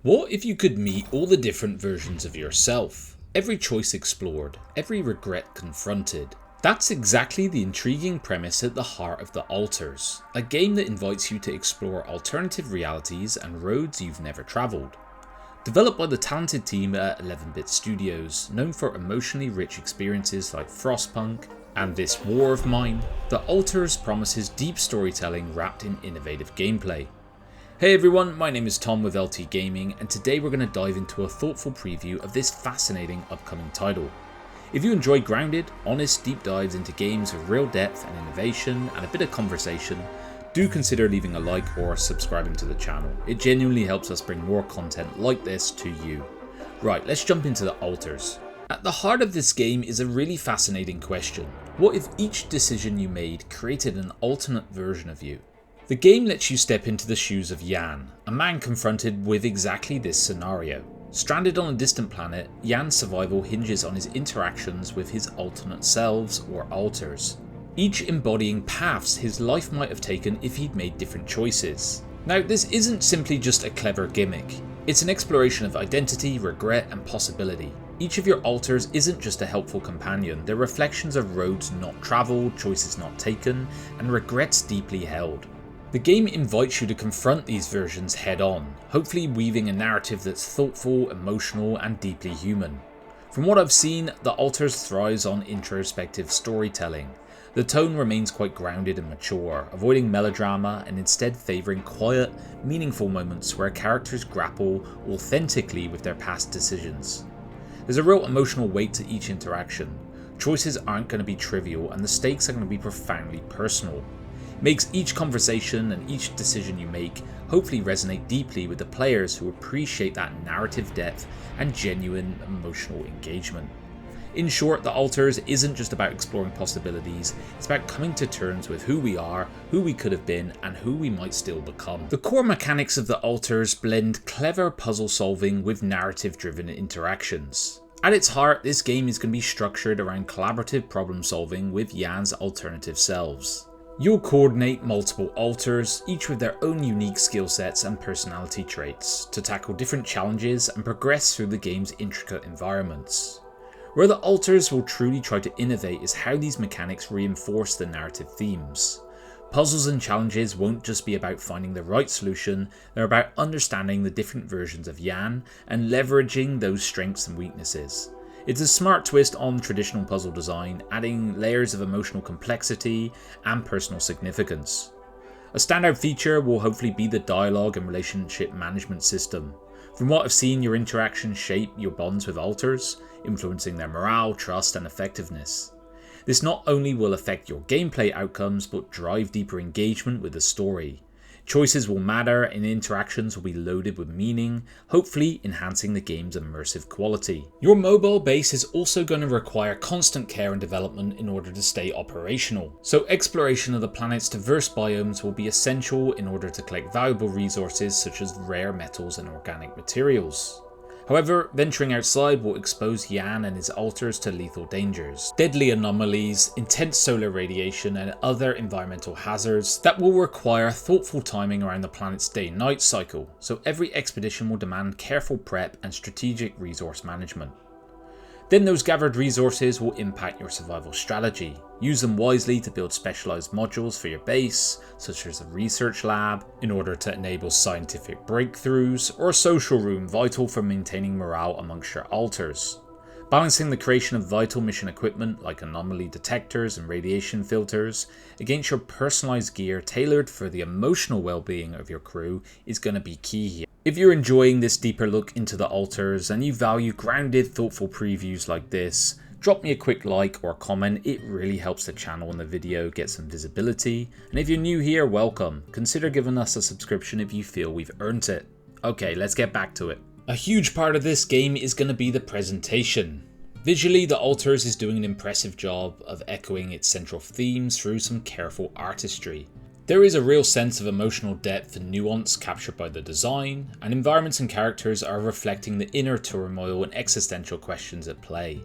What if you could meet all the different versions of yourself? Every choice explored, every regret confronted. That's exactly the intriguing premise at the heart of The Alters, a game that invites you to explore alternative realities and roads you've never travelled. Developed by the talented team at 11-Bit Studios, known for emotionally rich experiences like Frostpunk and This War of Mine, The Alters promises deep storytelling wrapped in innovative gameplay. Hey everyone, my name is Tom with LT Gaming, and today we're going to dive into a thoughtful preview of this fascinating upcoming title. If you enjoy grounded, honest deep dives into games with real depth and innovation and a bit of conversation, do consider leaving a like or subscribing to the channel. It genuinely helps us bring more content like this to you. Right, let's jump into The Alters. At the heart of this game is a really fascinating question. What if each decision you made created an alternate version of you? The game lets you step into the shoes of Jan, a man confronted with exactly this scenario. Stranded on a distant planet, Jan's survival hinges on his interactions with his alternate selves or alters, each embodying paths his life might have taken if he'd made different choices. Now, this isn't simply just a clever gimmick. It's an exploration of identity, regret, and possibility. Each of your alters isn't just a helpful companion, they're reflections of roads not travelled, choices not taken, and regrets deeply held. The game invites you to confront these versions head on, hopefully weaving a narrative that's thoughtful, emotional, and deeply human. From what I've seen, The Alters thrives on introspective storytelling. The tone remains quite grounded and mature, avoiding melodrama and instead favouring quiet, meaningful moments where characters grapple authentically with their past decisions. There's a real emotional weight to each interaction. Choices aren't going to be trivial and the stakes are going to be profoundly personal. It makes each conversation and each decision you make hopefully resonate deeply with the players who appreciate that narrative depth and genuine emotional engagement. In short, The Alters isn't just about exploring possibilities, it's about coming to terms with who we are, who we could have been, and who we might still become. The core mechanics of The Alters blend clever puzzle solving with narrative-driven interactions. At its heart, this game is going to be structured around collaborative problem solving with Jan's alternative selves. You'll coordinate multiple alters, each with their own unique skill sets and personality traits, to tackle different challenges and progress through the game's intricate environments. Where The Alters will truly try to innovate is how these mechanics reinforce the narrative themes. Puzzles and challenges won't just be about finding the right solution, they're about understanding the different versions of Jan and leveraging those strengths and weaknesses. It's a smart twist on traditional puzzle design, adding layers of emotional complexity and personal significance. A standout feature will hopefully be the dialogue and relationship management system. From what I've seen, your interactions shape your bonds with alters, influencing their morale, trust, and effectiveness. This not only will affect your gameplay outcomes, but drive deeper engagement with the story. Choices will matter and interactions will be loaded with meaning, hopefully enhancing the game's immersive quality. Your mobile base is also going to require constant care and development in order to stay operational, so exploration of the planet's diverse biomes will be essential in order to collect valuable resources such as rare metals and organic materials. However, venturing outside will expose Jan and his alters to lethal dangers, deadly anomalies, intense solar radiation, and other environmental hazards that will require thoughtful timing around the planet's day-night cycle, so every expedition will demand careful prep and strategic resource management. Then those gathered resources will impact your survival strategy. Use them wisely to build specialised modules for your base, such as a research lab, in order to enable scientific breakthroughs, or a social room vital for maintaining morale amongst your alters. Balancing the creation of vital mission equipment like anomaly detectors and radiation filters against your personalised gear tailored for the emotional well-being of your crew is going to be key here. If you're enjoying this deeper look into The Alters and you value grounded, thoughtful previews like this, drop me a quick like or comment. It really helps the channel and the video get some visibility. And if you're new here, welcome. Consider giving us a subscription if you feel we've earned it. Okay, let's get back to it. A huge part of this game is going to be the presentation. Visually, The Alters is doing an impressive job of echoing its central themes through some careful artistry. There is a real sense of emotional depth and nuance captured by the design, and environments and characters are reflecting the inner turmoil and existential questions at play.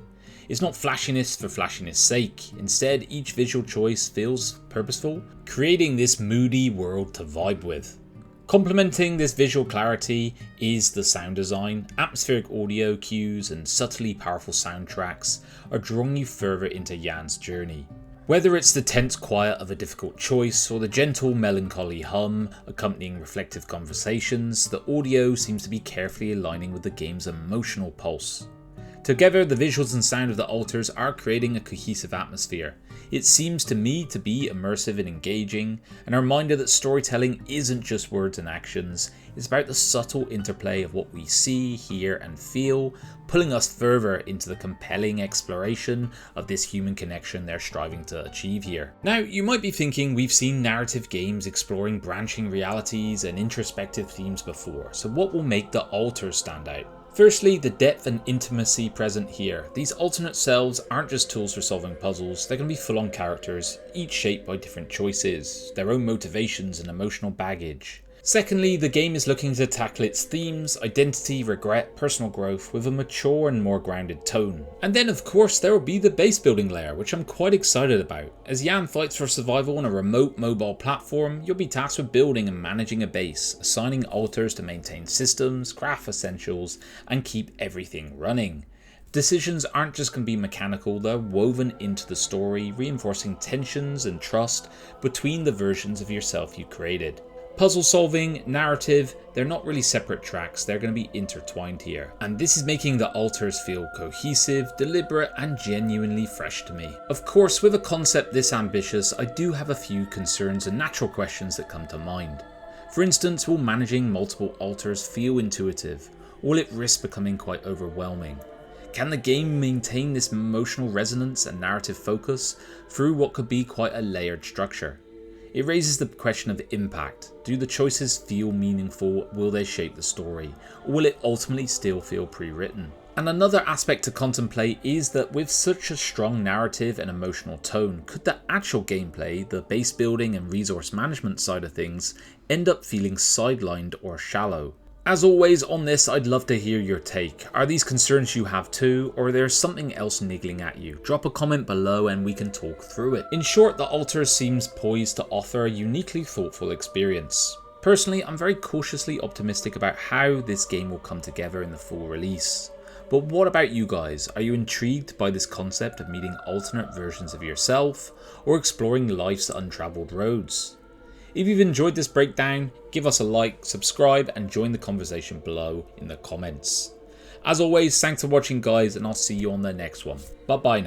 It's not flashiness for flashiness sake, instead each visual choice feels purposeful, creating this moody world to vibe with. Complementing this visual clarity is the sound design. Atmospheric audio cues and subtly powerful soundtracks are drawing you further into Jan's journey. Whether it's the tense quiet of a difficult choice or the gentle melancholy hum accompanying reflective conversations, the audio seems to be carefully aligning with the game's emotional pulse. Together, the visuals and sound of the altars are creating a cohesive atmosphere. It seems to me to be immersive and engaging, and a reminder that storytelling isn't just words and actions, it's about the subtle interplay of what we see, hear and feel, pulling us further into the compelling exploration of this human connection they're striving to achieve here. Now, you might be thinking we've seen narrative games exploring branching realities and introspective themes before, so what will make the altars stand out? Firstly, the depth and intimacy present here. These alternate selves aren't just tools for solving puzzles, they're going to be full-on characters, each shaped by different choices, their own motivations and emotional baggage. Secondly, the game is looking to tackle its themes, identity, regret, personal growth with a mature and more grounded tone. And then of course there will be the base building layer, which I'm quite excited about. As Jan fights for survival on a remote mobile platform, you'll be tasked with building and managing a base, assigning altars to maintain systems, craft essentials, and keep everything running. Decisions aren't just going to be mechanical, they're woven into the story, reinforcing tensions and trust between the versions of yourself you created. Puzzle solving, narrative, they're not really separate tracks, they're going to be intertwined here. And this is making the altars feel cohesive, deliberate and genuinely fresh to me. Of course, with a concept this ambitious, I do have a few concerns and natural questions that come to mind. For instance, will managing multiple altars feel intuitive? Will it risk becoming quite overwhelming? Can the game maintain this emotional resonance and narrative focus through what could be quite a layered structure? It raises the question of impact. Do the choices feel meaningful? Will they shape the story? Or will it ultimately still feel pre-written? And another aspect to contemplate is that with such a strong narrative and emotional tone, could the actual gameplay, the base building and resource management side of things, end up feeling sidelined or shallow? As always on this, I'd love to hear your take. Are these concerns you have too, or there's something else niggling at you? Drop a comment below and we can talk through it. In short, the altars seems poised to offer a uniquely thoughtful experience. Personally, I'm very cautiously optimistic about how this game will come together in the full release. But what about you guys? Are you intrigued by this concept of meeting alternate versions of yourself, or exploring life's untravelled roads? If you've enjoyed this breakdown, give us a like, subscribe and join the conversation below in the comments. As always, thanks for watching guys, and I'll see you on the next one. Bye bye now.